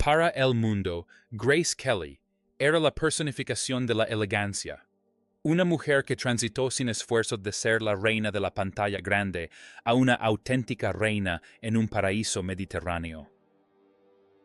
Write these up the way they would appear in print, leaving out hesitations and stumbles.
Para el mundo, Grace Kelly era la personificación de la elegancia. Una mujer que transitó sin esfuerzo de ser la reina de la pantalla grande a una auténtica reina en un paraíso mediterráneo.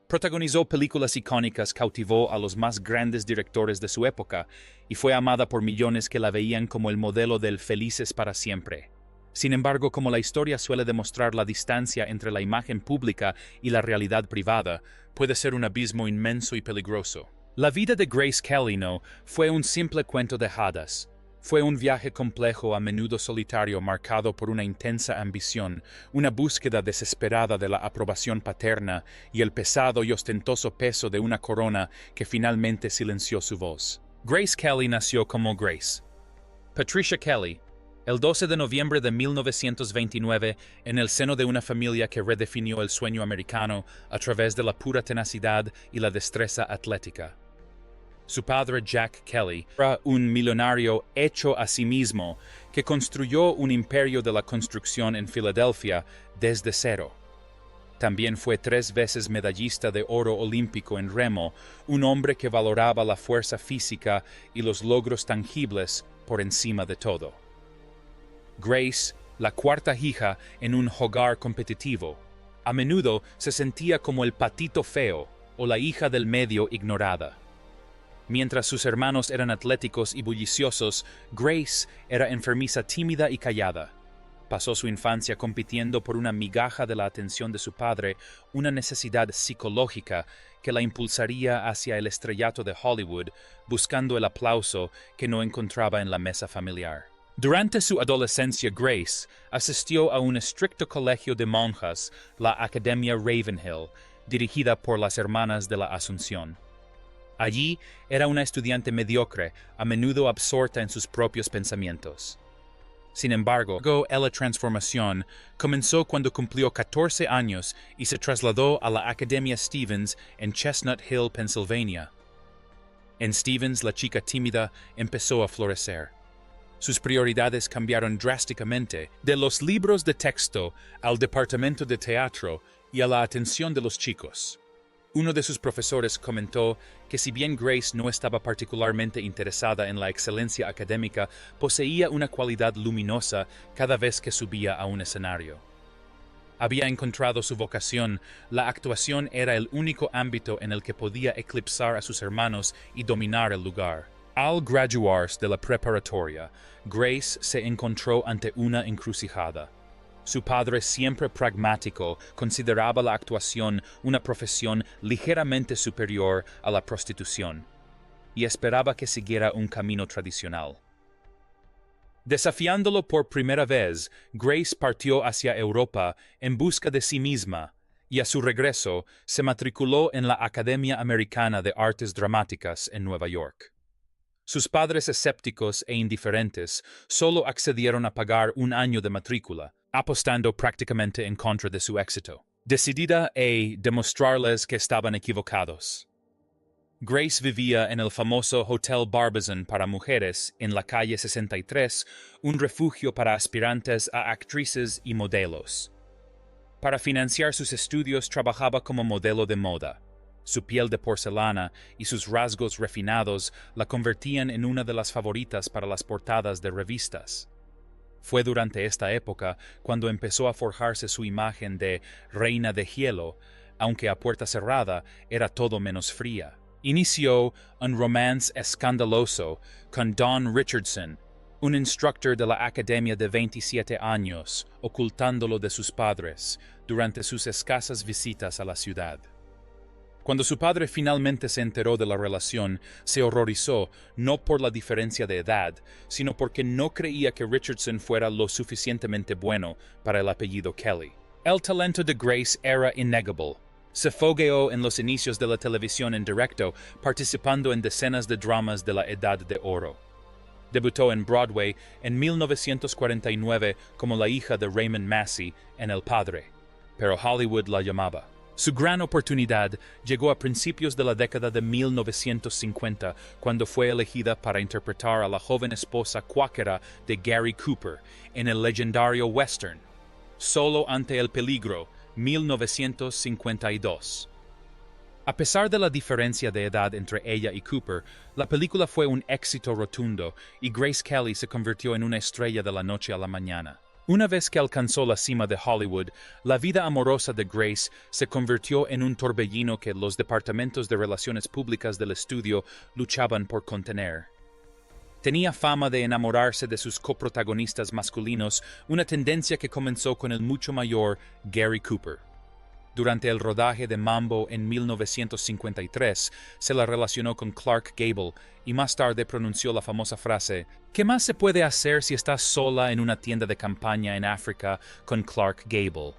Protagonizó películas icónicas, cautivó a los más grandes directores de su época y fue amada por millones que la veían como el modelo del felices para siempre. Sin embargo, como la historia suele demostrar, la distancia entre la imagen pública y la realidad privada puede ser un abismo inmenso y peligroso. La vida de Grace Kelly no fue un simple cuento de hadas. Fue un viaje complejo, a menudo solitario, marcado por una intensa ambición, una búsqueda desesperada de la aprobación paterna y el pesado y ostentoso peso de una corona que finalmente silenció su voz. Grace Kelly nació como Grace Patricia Kelly el 12 de noviembre de 1929 en el seno de una familia que redefinió el sueño americano a través de la pura tenacidad y la destreza atlética. Su padre, Jack Kelly, era un millonario hecho a sí mismo que construyó un imperio de la construcción en Filadelfia desde cero. También fue 3 veces medallista de oro olímpico en remo, un hombre que valoraba la fuerza física y los logros tangibles por encima de todo. Grace, la cuarta hija en un hogar competitivo, a menudo se sentía como el patito feo o la hija del medio ignorada. Mientras sus hermanos eran atléticos y bulliciosos, Grace era enfermiza, tímida y callada. Pasó su infancia compitiendo por una migaja de la atención de su padre, una necesidad psicológica que la impulsaría hacia el estrellato de Hollywood, buscando el aplauso que no encontraba en la mesa familiar. Durante su adolescencia, Grace asistió a un estricto colegio de monjas, la Academia Ravenhill, dirigida por las Hermanas de la Asunción. Allí era una estudiante mediocre, a menudo absorta en sus propios pensamientos. Sin embargo, la transformación comenzó cuando cumplió 14 años y se trasladó a la Academia Stevens en Chestnut Hill, Pennsylvania. En Stevens, la chica tímida empezó a florecer. Sus prioridades cambiaron drásticamente, de los libros de texto al departamento de teatro y a la atención de los chicos. Uno de sus profesores comentó que si bien Grace no estaba particularmente interesada en la excelencia académica, poseía una cualidad luminosa cada vez que subía a un escenario. Había encontrado su vocación, la actuación era el único ámbito en el que podía eclipsar a sus hermanos y dominar el lugar. Al graduarse de la preparatoria, Grace se encontró ante una encrucijada. Su padre, siempre pragmático, consideraba la actuación una profesión ligeramente superior a la prostitución, y esperaba que siguiera un camino tradicional. Desafiándolo por primera vez, Grace partió hacia Europa en busca de sí misma, y a su regreso se matriculó en la Academia Americana de Artes Dramáticas en Nueva York. Sus padres, escépticos e indiferentes, solo accedieron a pagar un año de matrícula, apostando prácticamente en contra de su éxito, decidida a demostrarles que estaban equivocados. Grace vivía en el famoso Hotel Barbizon para mujeres en la calle 63, un refugio para aspirantes a actrices y modelos. Para financiar sus estudios trabajaba como modelo de moda. Su piel de porcelana y sus rasgos refinados la convertían en una de las favoritas para las portadas de revistas. Fue durante esta época cuando empezó a forjarse su imagen de reina de hielo, aunque a puerta cerrada era todo menos fría. Inició un romance escandaloso con Don Richardson, un instructor de la academia de 27 años, ocultándolo de sus padres durante sus escasas visitas a la ciudad. Cuando su padre finalmente se enteró de la relación, se horrorizó no por la diferencia de edad, sino porque no creía que Richardson fuera lo suficientemente bueno para el apellido Kelly. El talento de Grace era innegable. Se fogueó en los inicios de la televisión en directo, participando en decenas de dramas de la Edad de Oro. Debutó en Broadway en 1949 como la hija de Raymond Massey en El Padre, pero Hollywood la llamaba. Su gran oportunidad llegó a principios de la década de 1950, cuando fue elegida para interpretar a la joven esposa cuáquera de Gary Cooper en el legendario western Solo ante el peligro, 1952. A pesar de la diferencia de edad entre ella y Cooper, la película fue un éxito rotundo y Grace Kelly se convirtió en una estrella de la noche a la mañana. Una vez que alcanzó la cima de Hollywood, la vida amorosa de Grace se convirtió en un torbellino que los departamentos de relaciones públicas del estudio luchaban por contener. Tenía fama de enamorarse de sus coprotagonistas masculinos, una tendencia que comenzó con el mucho mayor Gary Cooper. Durante el rodaje de Mambo en 1953, se la relacionó con Clark Gable y más tarde pronunció la famosa frase: ¿Qué más se puede hacer si estás sola en una tienda de campaña en África con Clark Gable?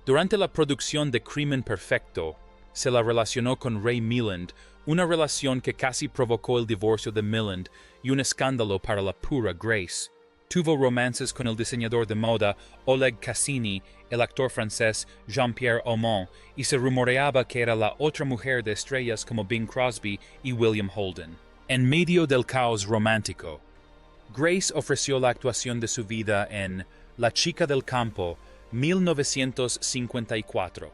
Durante la producción de Crimen Perfecto, se la relacionó con Ray Milland, una relación que casi provocó el divorcio de Milland y un escándalo para la pura Grace. Tuvo romances con el diseñador de moda Oleg Cassini, el actor francés Jean-Pierre Aumont, y se rumoreaba que era la otra mujer de estrellas como Bing Crosby y William Holden. En medio del caos romántico, Grace ofreció la actuación de su vida en La chica del campo, 1954.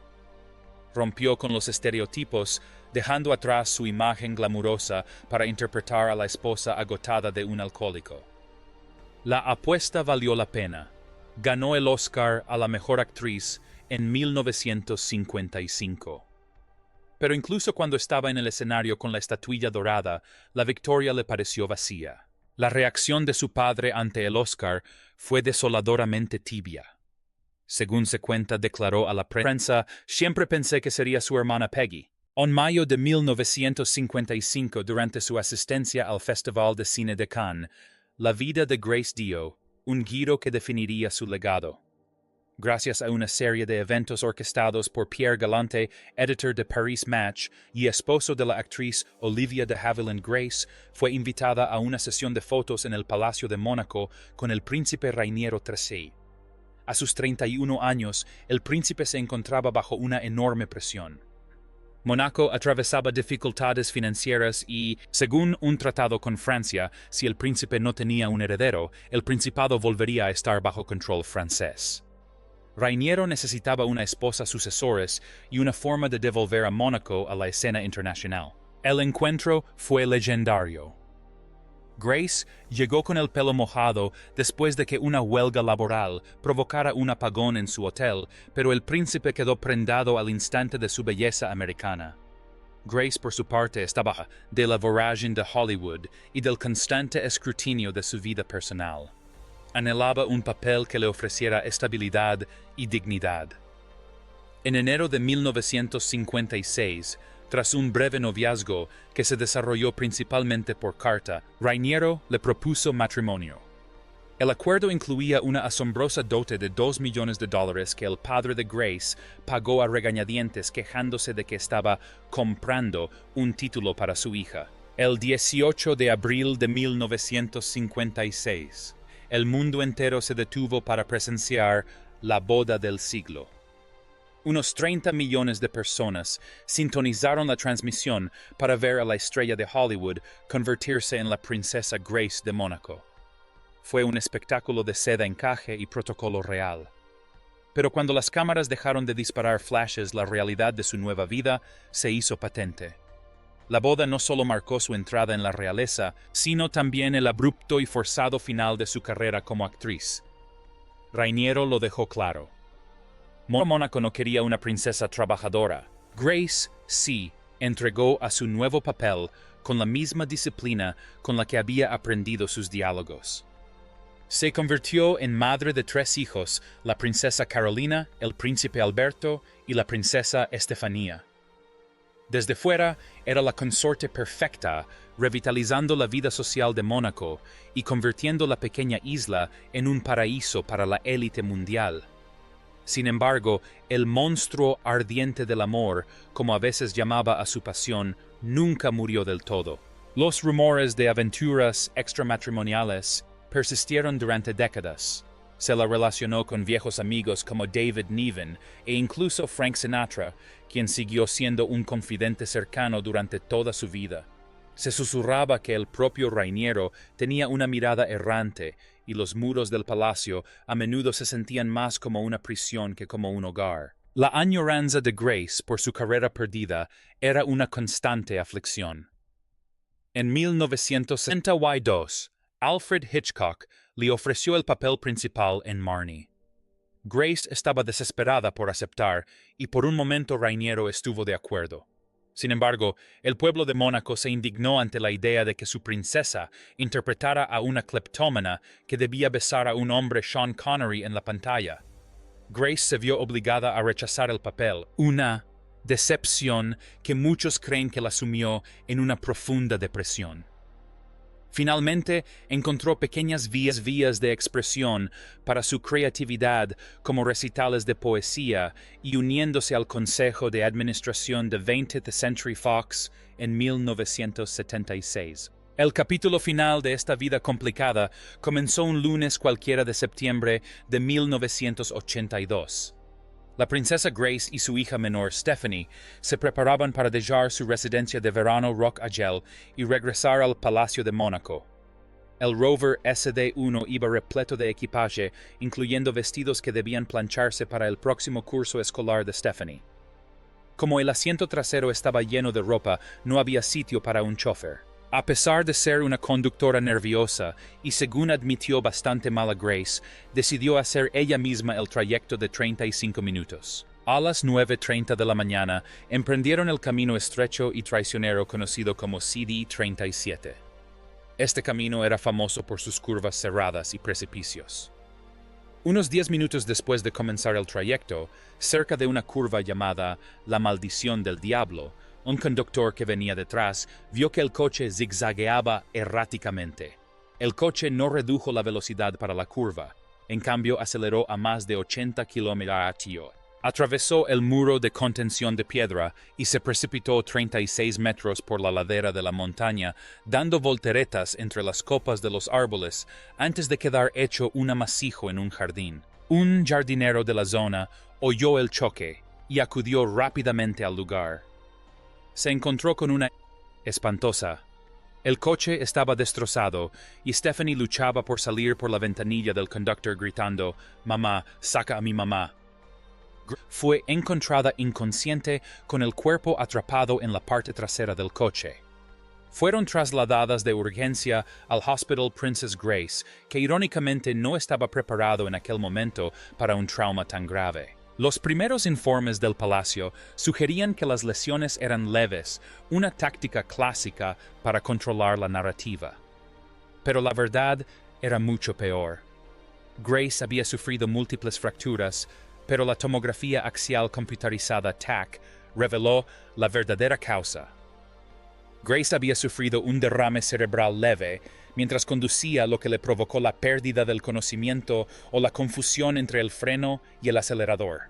Rompió con los estereotipos, dejando atrás su imagen glamurosa para interpretar a la esposa agotada de un alcohólico. La apuesta valió la pena. Ganó el Oscar a la mejor actriz en 1955. Pero incluso cuando estaba en el escenario con la estatuilla dorada, la victoria le pareció vacía. La reacción de su padre ante el Oscar fue desoladoramente tibia. Según se cuenta, declaró a la prensa: «Siempre pensé que sería su hermana Peggy». En mayo de 1955, durante su asistencia al Festival de Cine de Cannes, la vida de Grace dio un giro que definiría su legado. Gracias a una serie de eventos orquestados por Pierre Galante, editor de Paris Match y esposo de la actriz Olivia de Havilland Grace, fue invitada a una sesión de fotos en el Palacio de Mónaco con el príncipe Rainiero III. A sus 31 años, el príncipe se encontraba bajo una enorme presión. Mónaco atravesaba dificultades financieras y, según un tratado con Francia, si el príncipe no tenía un heredero, el principado volvería a estar bajo control francés. Rainiero necesitaba una esposa sucesores y una forma de devolver a Mónaco a la escena internacional. El encuentro fue legendario. Grace llegó con el pelo mojado después de que una huelga laboral provocara un apagón en su hotel, pero el príncipe quedó prendado al instante de su belleza americana. Grace, por su parte, estaba de la vorágine de Hollywood y del constante escrutinio de su vida personal. Anhelaba un papel que le ofreciera estabilidad y dignidad. En enero de 1956, tras un breve noviazgo que se desarrolló principalmente por carta, Rainiero le propuso matrimonio. El acuerdo incluía una asombrosa dote de $2 millones que el padre de Grace pagó a regañadientes quejándose de que estaba comprando un título para su hija. El 18 de abril de 1956, el mundo entero se detuvo para presenciar la boda del siglo. Unos 30 millones de personas sintonizaron la transmisión para ver a la estrella de Hollywood convertirse en la princesa Grace de Mónaco. Fue un espectáculo de seda encaje y protocolo real. Pero cuando las cámaras dejaron de disparar flashes, la realidad de su nueva vida se hizo patente. La boda no solo marcó su entrada en la realeza, sino también el abrupto y forzado final de su carrera como actriz. Rainiero lo dejó claro. Mónaco no quería una princesa trabajadora. Grace, sí, entregó a su nuevo papel con la misma disciplina con la que había aprendido sus diálogos. Se convirtió en madre de 3 hijos, la princesa Carolina, el príncipe Alberto y la princesa Estefanía. Desde fuera, era la consorte perfecta, revitalizando la vida social de Mónaco y convirtiendo la pequeña isla en un paraíso para la élite mundial. Sin embargo, el monstruo ardiente del amor, como a veces llamaba a su pasión, nunca murió del todo. Los rumores de aventuras extramatrimoniales persistieron durante décadas. Se la relacionó con viejos amigos como David Niven e incluso Frank Sinatra, quien siguió siendo un confidente cercano durante toda su vida. Se susurraba que el propio Rainiero tenía una mirada errante y los muros del palacio a menudo se sentían más como una prisión que como un hogar. La añoranza de Grace por su carrera perdida era una constante aflicción. En 1962, Alfred Hitchcock le ofreció el papel principal en Marnie. Grace estaba desesperada por aceptar y por un momento Rainiero estuvo de acuerdo. Sin embargo, el pueblo de Mónaco se indignó ante la idea de que su princesa interpretara a una cleptómana que debía besar a un hombre Sean Connery en la pantalla. Grace se vio obligada a rechazar el papel, una decepción que muchos creen que la sumió en una profunda depresión. Finalmente, encontró pequeñas vías de expresión para su creatividad como recitales de poesía y uniéndose al Consejo de Administración de 20th Century Fox en 1976. El capítulo final de esta vida complicada comenzó un lunes cualquiera de septiembre de 1982. La princesa Grace y su hija menor Stephanie se preparaban para dejar su residencia de verano Rock Agel y regresar al Palacio de Mónaco. El Rover SD-1 iba repleto de equipaje, incluyendo vestidos que debían plancharse para el próximo curso escolar de Stephanie. Como el asiento trasero estaba lleno de ropa, no había sitio para un chofer. A pesar de ser una conductora nerviosa y según admitió bastante mala Grace, decidió hacer ella misma el trayecto de 35 minutos. A las 9:30 de la mañana, emprendieron el camino estrecho y traicionero conocido como CD-37. Este camino era famoso por sus curvas cerradas y precipicios. Unos 10 minutos después de comenzar el trayecto, cerca de una curva llamada La Maldición del Diablo, un conductor que venía detrás vio que el coche zigzagueaba erráticamente. El coche no redujo la velocidad para la curva, en cambio aceleró a más de 80 km/h. Atravesó el muro de contención de piedra y se precipitó 36 metros por la ladera de la montaña, dando volteretas entre las copas de los árboles antes de quedar hecho un amasijo en un jardín. Un jardinero de la zona oyó el choque y acudió rápidamente al lugar. Se encontró con una espantosa. El coche estaba destrozado y Stephanie luchaba por salir por la ventanilla del conductor gritando, «Mamá, saca a mi mamá». Fue encontrada inconsciente con el cuerpo atrapado en la parte trasera del coche. Fueron trasladadas de urgencia al Hospital Princess Grace, que irónicamente no estaba preparado en aquel momento para un trauma tan grave. Los primeros informes del palacio sugerían que las lesiones eran leves, una táctica clásica para controlar la narrativa. Pero la verdad era mucho peor. Grace había sufrido múltiples fracturas, pero la tomografía axial computarizada TAC reveló la verdadera causa. Grace había sufrido un derrame cerebral leve mientras conducía, lo que le provocó la pérdida del conocimiento o la confusión entre el freno y el acelerador.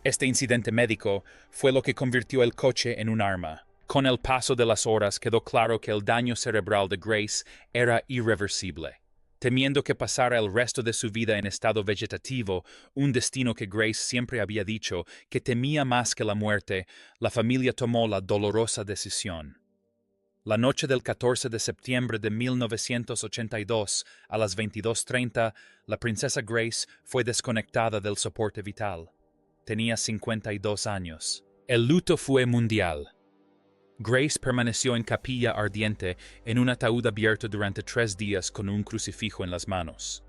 Este incidente médico fue lo que convirtió el coche en un arma. Con el paso de las horas quedó claro que el daño cerebral de Grace era irreversible. Temiendo que pasara el resto de su vida en estado vegetativo, un destino que Grace siempre había dicho que temía más que la muerte, la familia tomó la dolorosa decisión. La noche del 14 de septiembre de 1982, a las 22:30, la princesa Grace fue desconectada del soporte vital. Tenía 52 años. El luto fue mundial. Grace permaneció en capilla ardiente en un ataúd abierto durante 3 días con un crucifijo en las manos.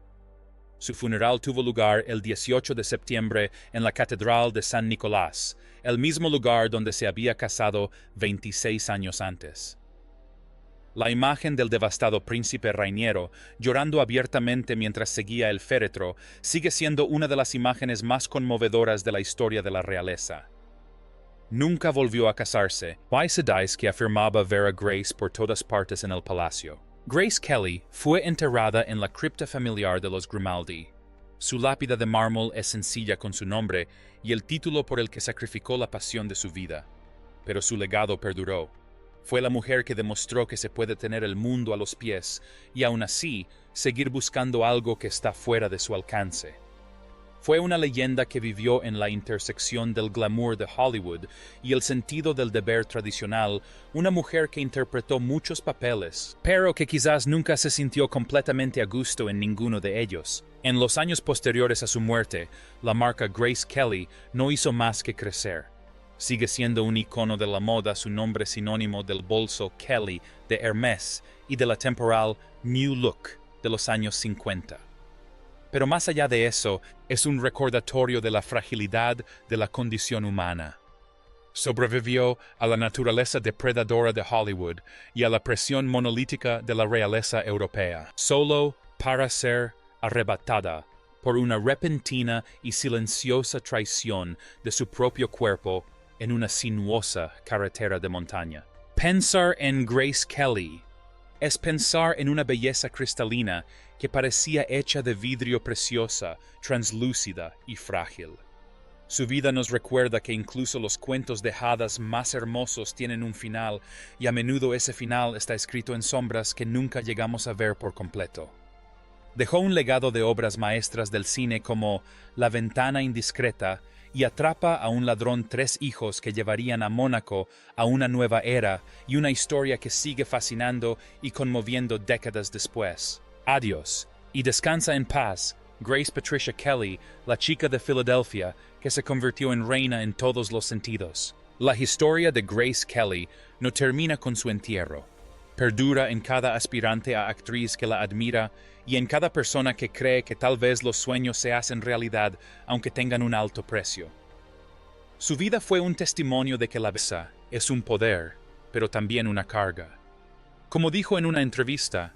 Su funeral tuvo lugar el 18 de septiembre en la Catedral de San Nicolás, el mismo lugar donde se había casado 26 años antes. La imagen del devastado príncipe Rainiero, llorando abiertamente mientras seguía el féretro, sigue siendo una de las imágenes más conmovedoras de la historia de la realeza. Nunca volvió a casarse. Hay sedais que afirmaba ver a Grace por todas partes en el palacio. Grace Kelly fue enterrada en la cripta familiar de los Grimaldi. Su lápida de mármol es sencilla con su nombre y el título por el que sacrificó la pasión de su vida. Pero su legado perduró. Fue la mujer que demostró que se puede tener el mundo a los pies y aún así seguir buscando algo que está fuera de su alcance. Fue una leyenda que vivió en la intersección del glamour de Hollywood y el sentido del deber tradicional, una mujer que interpretó muchos papeles, pero que quizás nunca se sintió completamente a gusto en ninguno de ellos. En los años posteriores a su muerte, la marca Grace Kelly no hizo más que crecer. Sigue siendo un icono de la moda, su nombre sinónimo del bolso Kelly de Hermès y de la temporal New Look de los años 50. Pero más allá de eso, es un recordatorio de la fragilidad de la condición humana. Sobrevivió a la naturaleza depredadora de Hollywood y a la presión monolítica de la realeza europea, solo para ser arrebatada por una repentina y silenciosa traición de su propio cuerpo en una sinuosa carretera de montaña. Pensar en Grace Kelly es pensar en una belleza cristalina que parecía hecha de vidrio preciosa, translúcida y frágil. Su vida nos recuerda que incluso los cuentos de hadas más hermosos tienen un final, y a menudo ese final está escrito en sombras que nunca llegamos a ver por completo. Dejó un legado de obras maestras del cine como La ventana indiscreta y Atrapa a un ladrón 3 hijos que llevarían a Mónaco a una nueva era, y una historia que sigue fascinando y conmoviendo décadas después. Adiós, y descansa en paz, Grace Patricia Kelly, la chica de Filadelfia que se convirtió en reina en todos los sentidos. La historia de Grace Kelly no termina con su entierro. Perdura en cada aspirante a actriz que la admira y en cada persona que cree que tal vez los sueños se hacen realidad aunque tengan un alto precio. Su vida fue un testimonio de que la belleza es un poder, pero también una carga. Como dijo en una entrevista,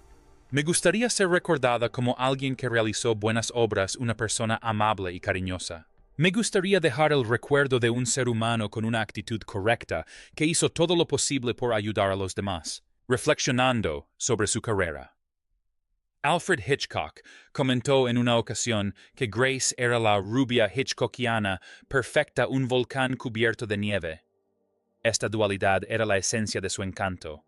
me gustaría ser recordada como alguien que realizó buenas obras, una persona amable y cariñosa. Me gustaría dejar el recuerdo de un ser humano con una actitud correcta que hizo todo lo posible por ayudar a los demás, reflexionando sobre su carrera. Alfred Hitchcock comentó en una ocasión que Grace era la rubia hitchcockiana perfecta, un volcán cubierto de nieve. Esta dualidad era la esencia de su encanto.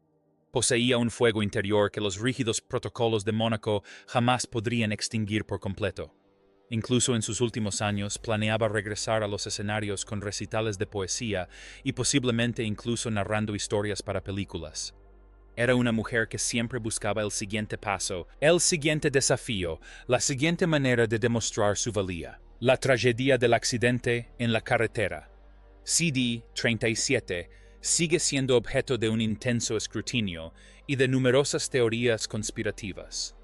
Poseía un fuego interior que los rígidos protocolos de Mónaco jamás podrían extinguir por completo. Incluso en sus últimos años planeaba regresar a los escenarios con recitales de poesía y posiblemente incluso narrando historias para películas. Era una mujer que siempre buscaba el siguiente paso, el siguiente desafío, la siguiente manera de demostrar su valía. La tragedia del accidente en la carretera, CD-37, sigue siendo objeto de un intenso escrutinio y de numerosas teorías conspirativas.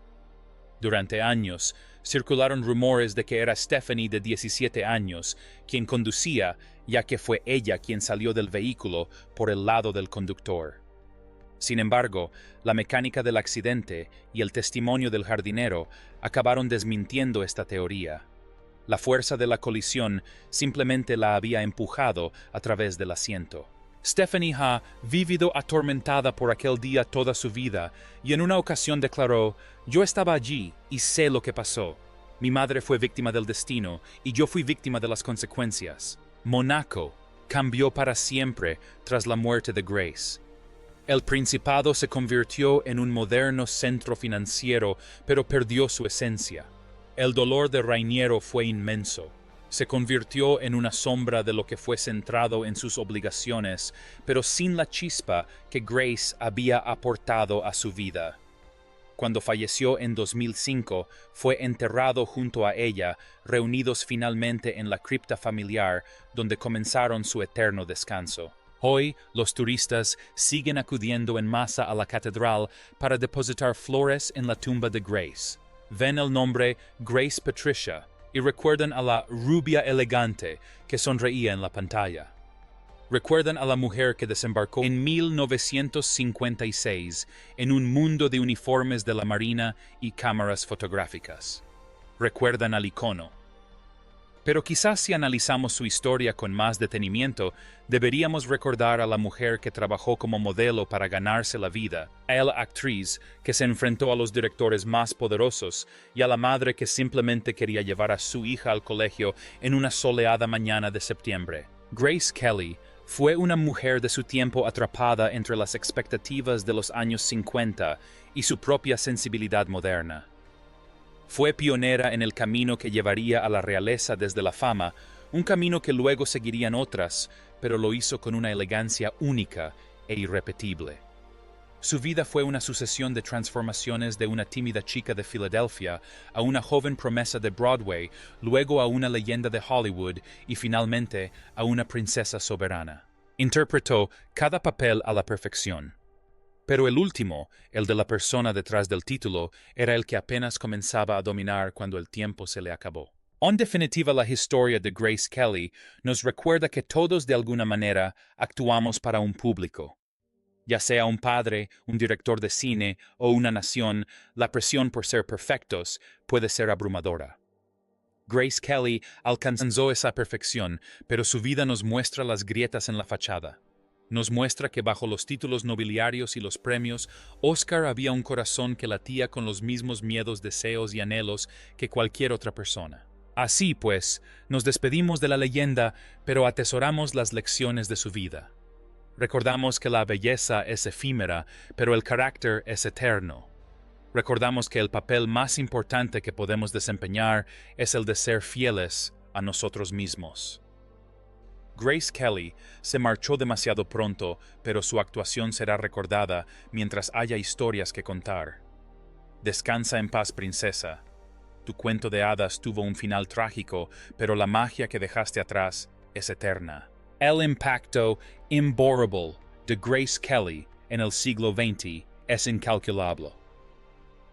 Durante años, circularon rumores de que era Stephanie, de 17 años, quien conducía, ya que fue ella quien salió del vehículo por el lado del conductor. Sin embargo, la mecánica del accidente y el testimonio del jardinero acabaron desmintiendo esta teoría. La fuerza de la colisión simplemente la había empujado a través del asiento. Stephanie ha vivido atormentada por aquel día toda su vida y en una ocasión declaró: «Yo estaba allí y sé lo que pasó. Mi madre fue víctima del destino y yo fui víctima de las consecuencias. Mónaco cambió para siempre tras la muerte de Grace. El Principado se convirtió en un moderno centro financiero, pero perdió su esencia. El dolor de Rainiero fue inmenso. Se convirtió en una sombra de lo que fue centrado en sus obligaciones, pero sin la chispa que Grace había aportado a su vida. Cuando falleció en 2005, fue enterrado junto a ella, reunidos finalmente en la cripta familiar, donde comenzaron su eterno descanso. Hoy, los turistas siguen acudiendo en masa a la catedral para depositar flores en la tumba de Grace. Ven el nombre Grace Patricia y recuerdan a la rubia elegante que sonreía en la pantalla. Recuerdan a la mujer que desembarcó en 1956 en un mundo de uniformes de la Marina y cámaras fotográficas. Recuerdan al icono. Pero quizás si analizamos su historia con más detenimiento, deberíamos recordar a la mujer que trabajó como modelo para ganarse la vida, a la actriz que se enfrentó a los directores más poderosos y a la madre que simplemente quería llevar a su hija al colegio en una soleada mañana de septiembre. Grace Kelly fue una mujer de su tiempo, atrapada entre las expectativas de los años 50 y su propia sensibilidad moderna. Fue pionera en el camino que llevaría a la realeza desde la fama, un camino que luego seguirían otras, pero lo hizo con una elegancia única e irrepetible. Su vida fue una sucesión de transformaciones de una tímida chica de Filadelfia a una joven promesa de Broadway, luego a una leyenda de Hollywood y finalmente a una princesa soberana. Interpretó cada papel a la perfección. Pero el último, el de la persona detrás del título, era el que apenas comenzaba a dominar cuando el tiempo se le acabó. En definitiva, la historia de Grace Kelly nos recuerda que todos de alguna manera actuamos para un público. Ya sea un padre, un director de cine o una nación, la presión por ser perfectos puede ser abrumadora. Grace Kelly alcanzó esa perfección, pero su vida nos muestra las grietas en la fachada. Nos muestra que bajo los títulos nobiliarios y los premios, Oscar había un corazón que latía con los mismos miedos, deseos y anhelos que cualquier otra persona. Así pues, nos despedimos de la leyenda, pero atesoramos las lecciones de su vida. Recordamos que la belleza es efímera, pero el carácter es eterno. Recordamos que el papel más importante que podemos desempeñar es el de ser fieles a nosotros mismos. Grace Kelly se marchó demasiado pronto, pero su actuación será recordada mientras haya historias que contar. Descansa en paz, princesa. Tu cuento de hadas tuvo un final trágico, pero la magia que dejaste atrás es eterna. El impacto imborrable de Grace Kelly en el siglo XX es incalculable.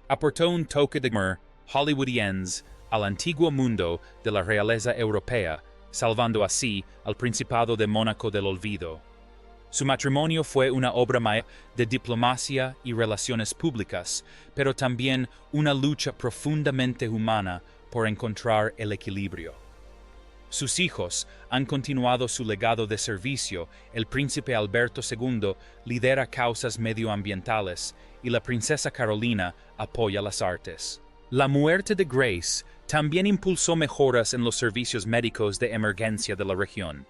Aportó un toque de humor hollywoodiense al antiguo mundo de la realeza europea, salvando así al Principado de Mónaco del olvido. Su matrimonio fue una obra maestra de diplomacia y relaciones públicas, pero también una lucha profundamente humana por encontrar el equilibrio. Sus hijos han continuado su legado de servicio. El príncipe Alberto II lidera causas medioambientales y la princesa Carolina apoya las artes. La muerte de Grace también impulsó mejoras en los servicios médicos de emergencia de la región.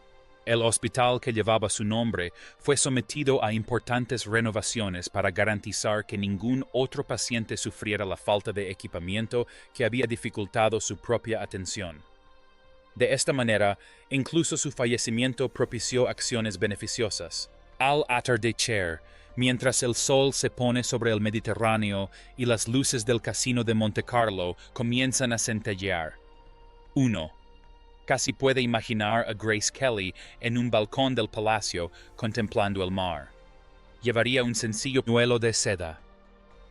El hospital que llevaba su nombre fue sometido a importantes renovaciones para garantizar que ningún otro paciente sufriera la falta de equipamiento que había dificultado su propia atención. De esta manera, incluso su fallecimiento propició acciones beneficiosas. Al atardecer, mientras el sol se pone sobre el Mediterráneo y las luces del casino de Monte Carlo comienzan a centellear. 1. Casi puede imaginar a Grace Kelly en un balcón del palacio contemplando el mar. Llevaría un sencillo pañuelo de seda.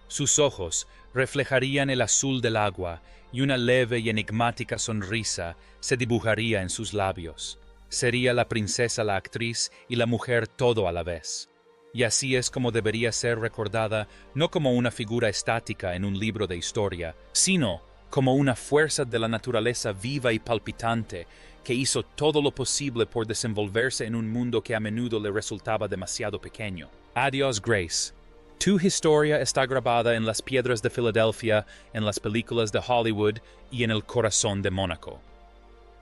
Sus ojos reflejarían el azul del agua y una leve y enigmática sonrisa se dibujaría en sus labios. Sería la princesa la actriz y la mujer todo a la vez. Y así es como debería ser recordada, no como una figura estática en un libro de historia, sino como una fuerza de la naturaleza viva y palpitante que hizo todo lo posible por desenvolverse en un mundo que a menudo le resultaba demasiado pequeño. Adiós, Grace. Tu historia está grabada en las piedras de Filadelfia, en las películas de Hollywood y en el corazón de Mónaco.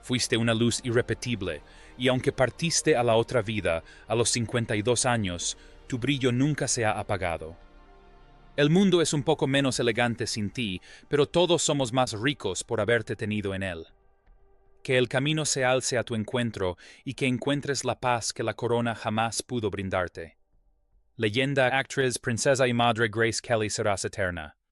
Fuiste una luz irrepetible, y aunque partiste a la otra vida a los 52 años, tu brillo nunca se ha apagado. El mundo es un poco menos elegante sin ti, pero todos somos más ricos por haberte tenido en él. Que el camino se alce a tu encuentro y que encuentres la paz que la corona jamás pudo brindarte. Leyenda, actriz, princesa y madre Grace Kelly serás eterna.